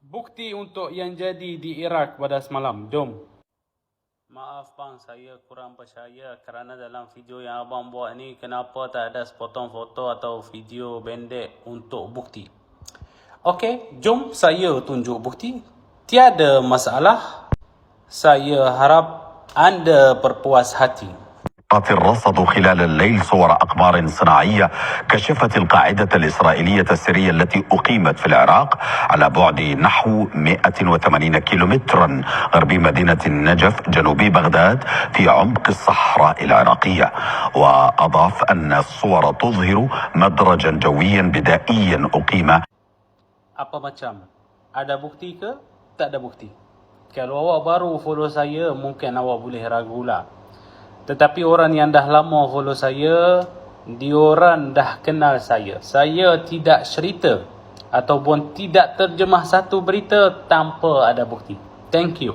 Bukti untuk yang jadi di Iraq pada semalam. Jom. Maaf bang, saya kurang percaya kerana dalam video yang abang buat ni kenapa tak ada sepotong foto atau video pendek untuk bukti. Okey, jom saya tunjuk bukti. Tiada masalah. Saya harap anda berpuas hati. الرصد خلال الليل صور أقمار صناعية كشفت القاعدة الإسرائيلية السرية التي أقيمت في العراق على بعد نحو 180 كيلومترا غربي مدينة النجف جنوبي بغداد في عمق الصحراء العراقية. وأضاف أن الصور تظهر مدرجا جويا بدائيا أقيم. Apa macam? Ada bukti ke? Tak ada bukti. Kalau awak baru follow saya, mungkin awak boleh ragulah. Tetapi orang yang dah lama follow saya, diorang dah kenal saya. Saya tidak cerita ataupun tidak terjemah satu berita tanpa ada bukti. Thank you.